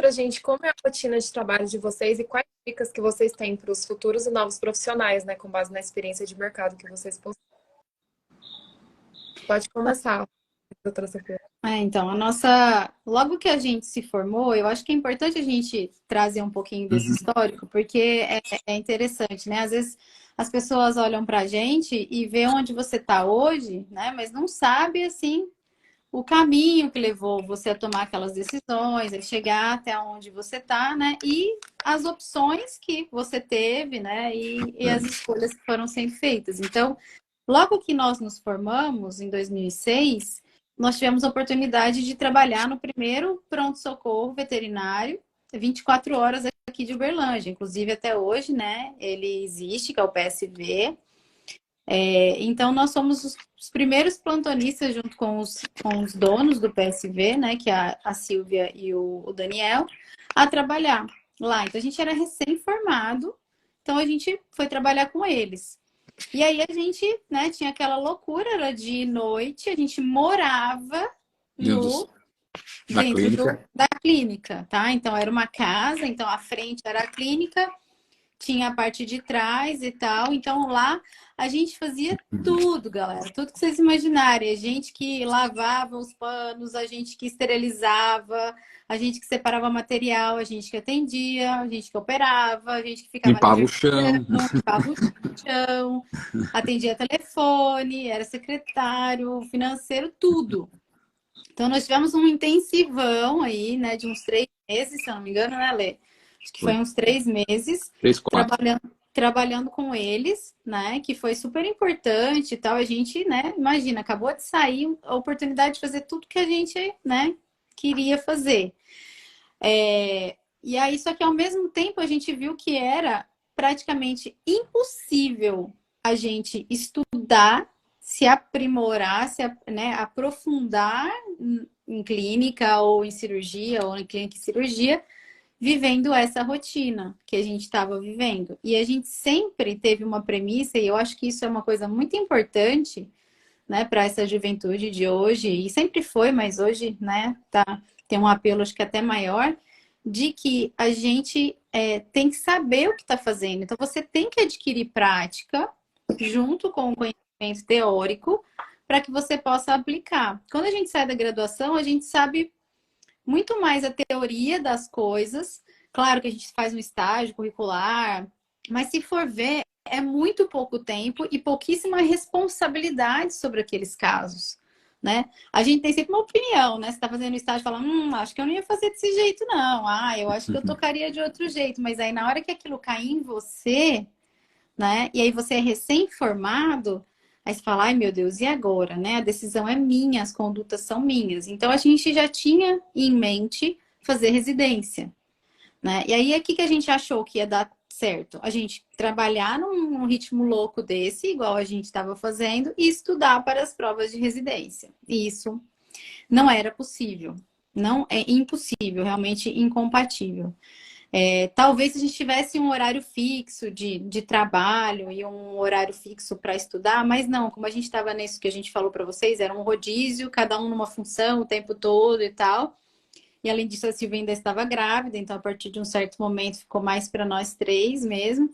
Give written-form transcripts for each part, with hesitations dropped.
pra gente como é a rotina de trabalho de vocês e quais dicas que vocês têm para os futuros e novos profissionais, né, com base na experiência de mercado que vocês possuem. Pode começar, doutora Sofia. Então, logo que a gente se formou, eu acho que é importante a gente trazer um pouquinho desse Uhum. histórico, porque é interessante, né? Às vezes as pessoas olham pra gente e vê onde você está hoje, né? Mas não sabe, assim, o caminho que levou você a tomar aquelas decisões, a chegar até onde você está, né? E as opções que você teve, né? E as escolhas que foram sendo feitas. Então, logo que nós nos formamos, em 2006, nós tivemos a oportunidade de trabalhar no primeiro pronto-socorro veterinário, 24 horas aqui de Uberlândia. Inclusive, até hoje, né? Ele existe, que é o PSV. Então, nós somos os primeiros plantonistas, junto com os donos do PSV, né, que é a Silvia e o Daniel, a trabalhar lá. Então, a gente era recém-formado, então a gente foi trabalhar com eles. E aí a gente, né, tinha aquela loucura, era de noite, a gente morava dentro da clínica, tá? Então, era uma casa, então a frente era a clínica, tinha a parte de trás e tal. Então lá a gente fazia tudo, galera. Tudo que vocês imaginarem. A gente que lavava os panos, a gente que esterilizava, a gente que separava material, a gente que atendia, a gente que operava, a gente que ficava Limpava o chão. limpava o chão, atendia telefone, era secretário, financeiro, tudo. Então nós tivemos um intensivão aí, né, de uns 3 meses, se eu não me engano, né, Lê? Acho que foi uns 3 meses 3, 4. trabalhando com eles, né? Que foi super importante e tal. A gente, né? Imagina, acabou de sair a oportunidade de fazer tudo que a gente, né? Queria fazer. E aí, só que ao mesmo tempo a gente viu que era praticamente impossível a gente estudar, se aprimorar, né, aprofundar em clínica ou em cirurgia ou em clínica e cirurgia, vivendo essa rotina que a gente estava vivendo. E a gente sempre teve uma premissa, e eu acho que isso é uma coisa muito importante, né, para essa juventude de hoje, e sempre foi, mas hoje, né, tem um apelo, acho que até maior, de que a gente tem que saber o que está fazendo. Então, você tem que adquirir prática junto com o conhecimento teórico para que você possa aplicar. Quando a gente sai da graduação, a gente sabe muito mais a teoria das coisas. Claro que a gente faz um estágio curricular, mas se for ver, é muito pouco tempo e pouquíssima responsabilidade sobre aqueles casos, né? A gente tem sempre uma opinião, né? Você tá fazendo estágio e fala, acho que eu não ia fazer desse jeito, não. Eu acho que eu tocaria de outro jeito. Mas aí, na hora que aquilo cair em você, né? E aí você é recém-formado, aí você fala, ai meu Deus, e agora, né? A decisão é minha, as condutas são minhas. Então a gente já tinha em mente fazer residência, né? E aí, o que a gente achou que ia dar certo? A gente trabalhar num ritmo louco desse, igual a gente estava fazendo, e estudar para as provas de residência. E isso não era possível. Não é impossível, realmente incompatível. Talvez se a gente tivesse um horário fixo de trabalho e um horário fixo para estudar, mas não, como a gente estava nisso que a gente falou para vocês, era um rodízio, cada um numa função o tempo todo e tal. E além disso, a Silvia ainda estava grávida, então a partir de um certo momento ficou mais para nós 3 mesmo.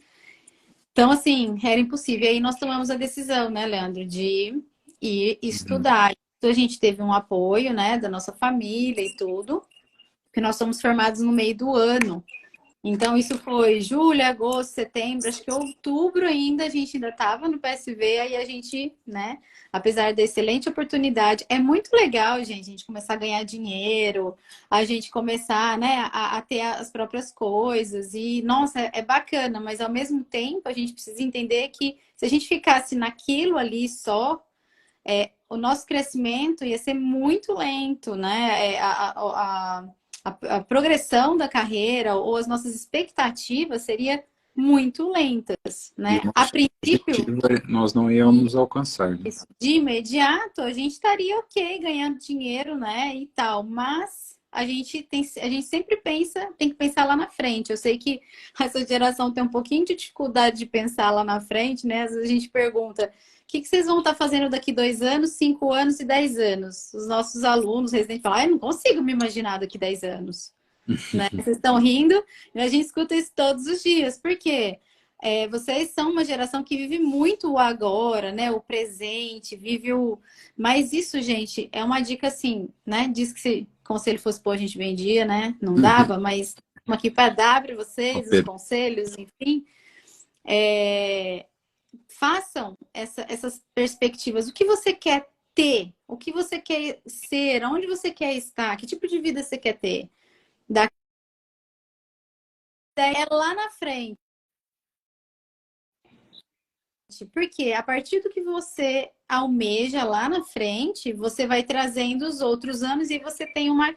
Então, assim, era impossível. E aí nós tomamos a decisão, né, Leandro, de ir estudar. Então a gente teve um apoio, né, da nossa família e tudo, porque nós somos formados no meio do ano. Então, isso foi julho, agosto, setembro, acho que outubro ainda, a gente ainda estava no PSV, aí a gente, né, apesar da excelente oportunidade, é muito legal, gente, a gente começar a ganhar dinheiro, a gente começar, né, a ter as próprias coisas, e, nossa, é bacana, mas ao mesmo tempo a gente precisa entender que se a gente ficasse naquilo ali só, o nosso crescimento ia ser muito lento, né, a progressão da carreira ou as nossas expectativas seria muito lentas, né? A princípio, nós não íamos alcançar. Né? De imediato, a gente estaria ok, ganhando dinheiro, né? E tal, mas a gente sempre tem que pensar lá na frente. Eu sei que essa geração tem um pouquinho de dificuldade de pensar lá na frente, né? Às vezes a gente pergunta. O que vocês vão estar fazendo daqui 2 anos, 5 anos e 10 anos? Os nossos alunos residentes falam, eu não consigo me imaginar daqui 10 anos. né? Vocês estão rindo, e a gente escuta isso todos os dias. Por quê? Vocês são uma geração que vive muito o agora, né? O presente, vive o... Mas isso, gente, é uma dica assim, né? Diz que se conselho fosse pôr, a gente vendia, né? Não dava, mas estamos aqui para dar para vocês os conselhos, enfim. Façam essas perspectivas. O que você quer ter? O que você quer ser? Onde você quer estar? Que tipo de vida você quer ter? Da ideia lá na frente. Porque a partir do que você almeja lá na frente, você vai trazendo os outros anos e você tem uma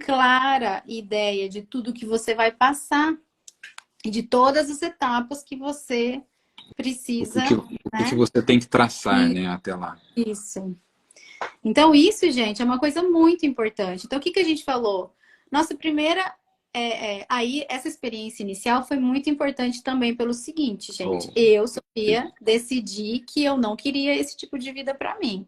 clara ideia de tudo que você vai passar e de todas as etapas que você precisa. O que você tem que traçar, né, até lá. Isso. Então, isso, gente, é uma coisa muito importante. Então, o que a gente falou? Nossa primeira... aí, essa experiência inicial foi muito importante também pelo seguinte, gente. Eu, Sofia, decidi que eu não queria esse tipo de vida para mim.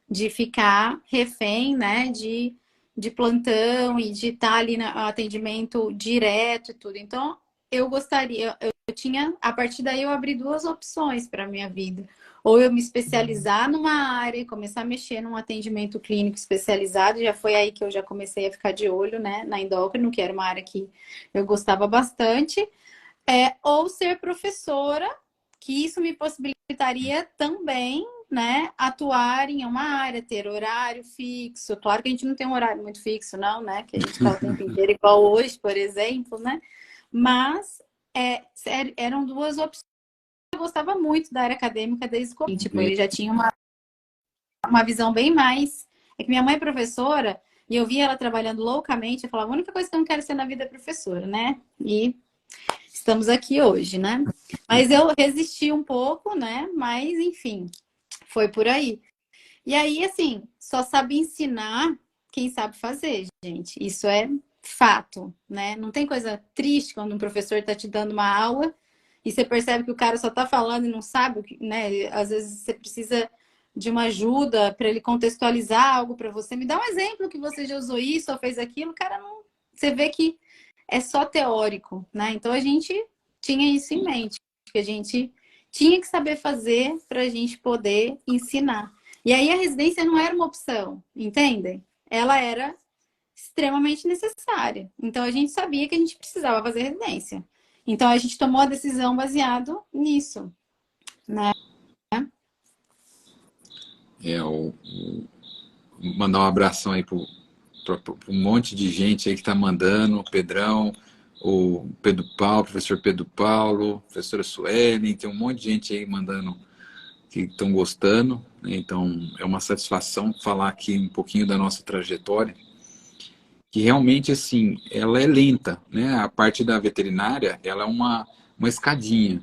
De ficar refém, né, de plantão e de estar ali no atendimento direto e tudo. Então, eu gostaria... Eu tinha... A partir daí, eu abri duas opções para minha vida. Ou eu me especializar numa área e começar a mexer num atendimento clínico especializado. Já foi aí que eu já comecei a ficar de olho, né, na endócrino, que era uma área que eu gostava bastante. Ou ser professora, que isso me possibilitaria também, né, atuar em uma área, ter horário fixo. Claro que a gente não tem um horário muito fixo, não, né? Que a gente está o tempo inteiro igual hoje, por exemplo, né? Mas eram duas opções. Eu gostava muito da área acadêmica desde o começo. Tipo, ele já tinha uma visão bem mais... É que minha mãe é professora e eu via ela trabalhando loucamente. Eu falava, a única coisa que eu não quero ser na vida é professora, né? E estamos aqui hoje, né? Mas eu resisti um pouco, né? Mas, enfim, foi por aí. E aí, assim, só sabe ensinar quem sabe fazer, gente. Isso é fato, né? Não tem coisa triste quando um professor está te dando uma aula e você percebe que o cara só está falando e não sabe, né? Às vezes você precisa de uma ajuda para ele contextualizar algo para você. Me dá um exemplo que você já usou isso ou fez aquilo. O cara não... Você vê que é só teórico, né? Então a gente tinha isso em mente, que a gente tinha que saber fazer para a gente poder ensinar. E aí a residência não era uma opção, entendem? Ela era extremamente necessária. Então a gente sabia que a gente precisava fazer residência. Então a gente tomou a decisão baseado nisso, né? Mandar um abração aí para um monte de gente aí que tá mandando, o Pedrão, o Pedro Paulo, professor Pedro Paulo, professora Suelen, tem um monte de gente aí mandando que estão gostando, né? Então é uma satisfação falar aqui um pouquinho da nossa trajetória, que realmente assim, ela é lenta, né? A parte da veterinária, ela é uma escadinha.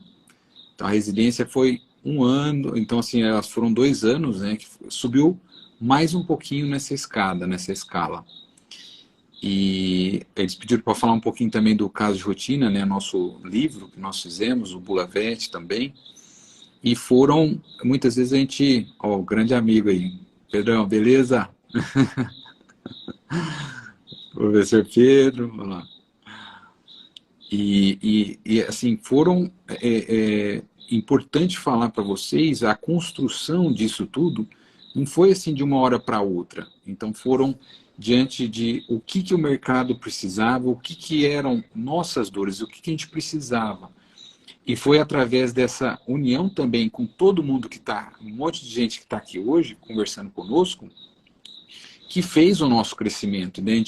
Então a residência foi 1 ano, então assim, elas foram 2 anos, né? Que subiu mais um pouquinho nessa escala. E eles pediram para falar um pouquinho também do caso de rotina, né? Nosso livro que nós fizemos, o Bula Vet também. E foram, muitas vezes a gente, ó, o grande amigo aí, Pedrão, beleza? Professor Pedro, vamos lá. E assim, foram importante falar para vocês, a construção disso tudo não foi assim de uma hora para outra. Então foram diante de o que o mercado precisava, o que eram nossas dores, o que a gente precisava. E foi através dessa união também com todo mundo que está, um monte de gente que está aqui hoje, conversando conosco, que fez o nosso crescimento. Né?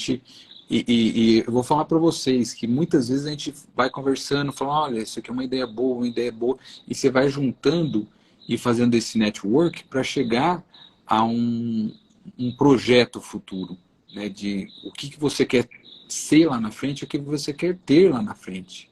E eu vou falar para vocês que muitas vezes a gente vai conversando, fala, olha, isso aqui é uma ideia boa, e você vai juntando e fazendo esse network para chegar a um projeto futuro, né? De o que você quer ser lá na frente, o que você quer ter lá na frente.